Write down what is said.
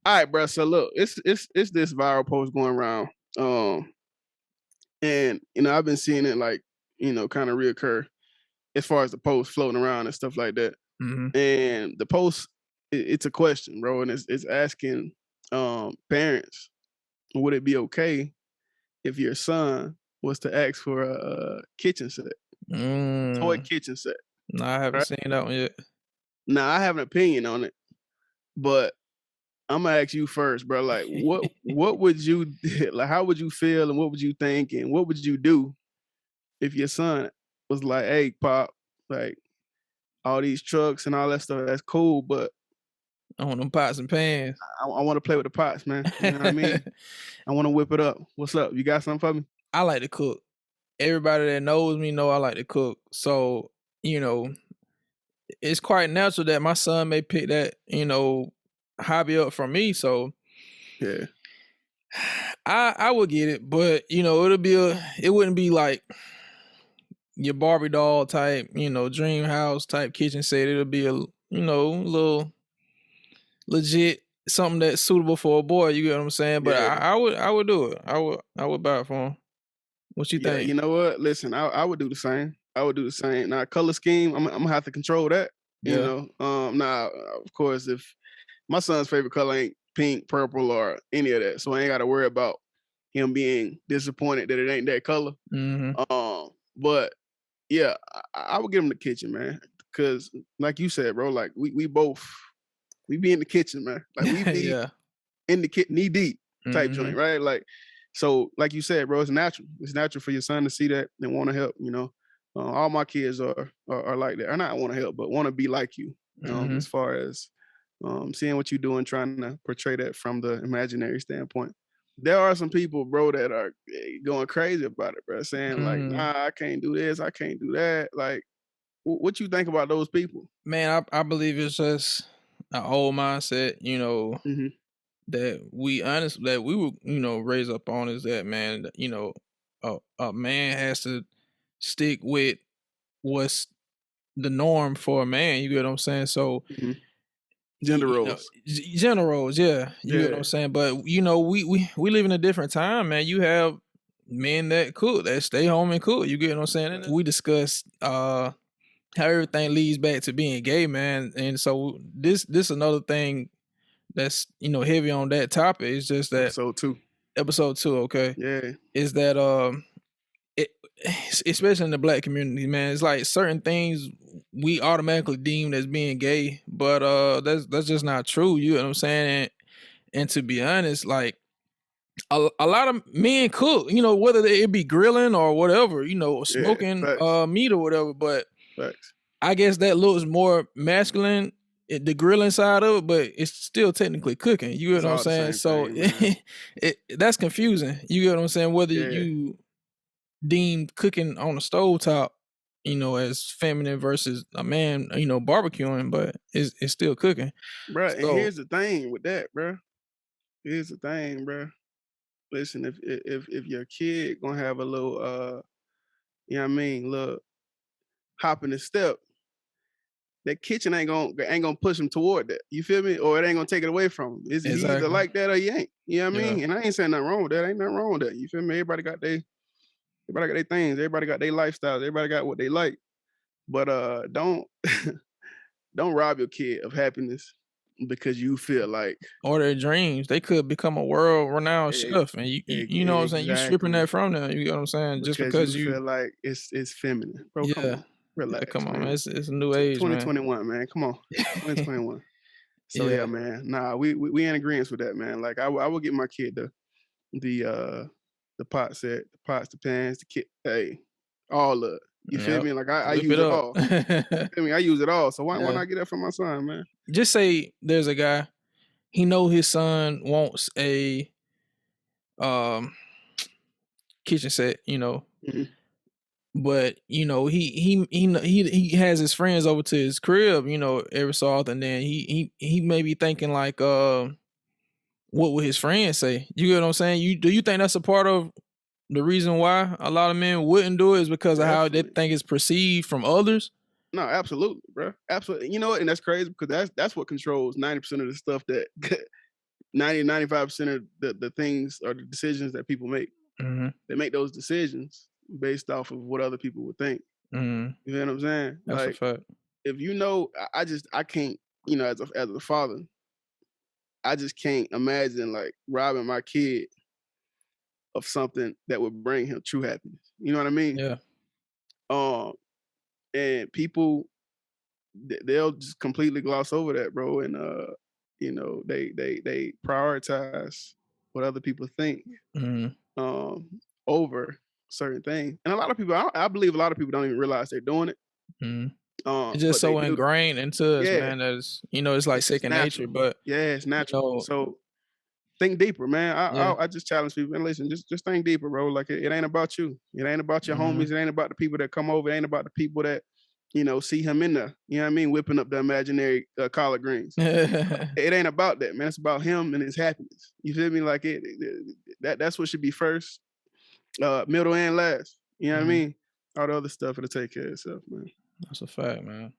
All right, bro. So look, it's this viral post going around. Um, and I've been seeing it like, kind of reoccur as far as the post floating around and stuff like that. Mhm. And the post, it's a question, bro, and it's asking parents, would it be okay if your son was to ask for a kitchen set, toy Mm. kitchen set, No, I haven't right? seen that one yet. Now I have an opinion on it, but I'm gonna ask you first, bro. Like, what would you like? How would you feel, and what would you think, and what would you do if your son was like, "Hey, pop, like all these trucks and all that stuff, that's cool, but I want them pots and pans. I want to play with the pots, man. You know what I mean? I want to whip it up. What's up? You got something for me?" I like to cook. Everybody that knows me know I like to cook. So, you know, it's quite natural that my son may pick that, hobby up from me. So Yeah, I would get it, but it wouldn't be like your Barbie doll type, dream house type kitchen set. It'll be little legit something that's suitable for a boy. You get what I'm saying? But yeah, I would do it. I would buy it for him. What you yeah. think? You know what? Listen, I would do the same. I would do the same. Now, color scheme, I'm gonna have to control that. Yeah. Now, of course, if my son's favorite color ain't pink, purple, or any of that, so I ain't got to worry about him being disappointed that it ain't that color. Hmm. But yeah, I would give him the kitchen, man, because like you said, bro, like we both we be in the kitchen, man. Like we be Yeah. in the kit knee deep type Hmm. joint, right? Like so, like you said, bro, it's natural. It's natural for your son to see that and want to help. All my kids are like that, or not want to help, but want to be like you. As Hmm. far as seeing what you're doing, trying to portray that from the imaginary standpoint. There are some people, bro, that are going crazy about it, bro, saying like, Hmm. "Nah, I can't do this, I can't do that." Like, what you think about those people? Man, I believe it's just an old mindset, Hmm. that we were, raised up on is that man, a man has to stick with what's the norm for a man. You get what I'm saying? So Hmm. Gender roles. generals, yeah, you get what I'm Yeah. saying. But we live in a different time, man. You have men that cook, that stay home and cook. You get what I'm saying? And we discussed how everything leads back to being gay, man. And so this another thing that's heavy on that topic. Is just that Episode 2. episode 2, okay, Yeah. is that it, especially in the black community, man, it's like certain things we automatically deemed as being gay, but that's just not true. You know what I'm saying? And to be honest, like a lot of men cook, whether it be grilling or whatever, Yeah. smoking Facts. meat or whatever. But Facts. I guess that looks more masculine, the grilling side of it, but it's still technically cooking. You get It's what I'm all the saying? same So thing, man. that's confusing. You get what I'm saying? Whether Yeah. you deem cooking on the stove top, as feminine versus a man, barbecuing, but it's still cooking. Bruh, and So here's the thing with that, bruh. Here's the thing, bruh. Listen, if your kid gonna have a little you know what I mean, little hop in the step, that kitchen ain't gonna push him toward that. You feel me? Or it ain't gonna take it away from him. He either exactly. like that or he ain't. You know what I Yeah. mean? And I ain't saying nothing wrong with that. Ain't nothing wrong with that. You feel me? Everybody got their things, everybody got their lifestyles, everybody got what they like. But don't rob your kid of happiness because you feel like Or their dreams. They could become a world renowned e- chef, and you know what I'm saying? You stripping exactly that from them, you know what I'm saying? Just because you because you feel like it's feminine. Bro, come yeah. on. Yeah, Relax, come on, man. man. It's a new age, man. 2021, man. Come on. 2021. So yeah, Yeah. man. Nah, we in agreement with that, man. Like I will get my kid the the pot set, the pots, the pans, the kit, hey, all of it. You feel Yep. me? Like I Whip it use it up. all. You feel me? I use it all. So why Yeah. not get that for my son, man? Just say there's a guy, he know his son wants a um kitchen set, Mhm. but he has his friends over to his crib, every so often. Then he may be thinking like, what would his friends say? You get what I'm saying? Do you think that's a part of the reason why a lot of men wouldn't do it is because of how they Definitely. think it's perceived from others? No, absolutely, bro. Absolutely. You know what? And that's crazy because that's what controls 90% of the stuff that 95% of the things or the decisions that people make. Mhm. They make those decisions based off of what other people would think. Mhm. You know what I'm saying? That's a Like, fact. if you know, I can't, as a father, I just can't imagine like robbing my kid of something that would bring him true happiness. You know what I mean? Yeah. Um, and people they'll just completely gloss over that, bro, and they prioritize what other people think Mhm. um over certain things. And a lot of people, I believe a lot of people don't even realize they're doing it. Mhm. It's just But they so do. ingrained into us, Yeah, man, that it's like it's second nature, natural. but, Yeah, it's you natural. know So think deeper, man. yeah. I just challenge people and listen, just think deeper, bro. Like it ain't about you. It ain't about your Mhm. homies. It ain't about the people that come over. It ain't about the people that see him in there. You know what I mean? Whipping up the imaginary collard greens. It ain't about that, man. It's about him and his happiness. You feel me? Like that's what should be first, middle, and last. You know what I Mhm. mean? All the other stuff it'll take care of itself, man. That's a fact, man.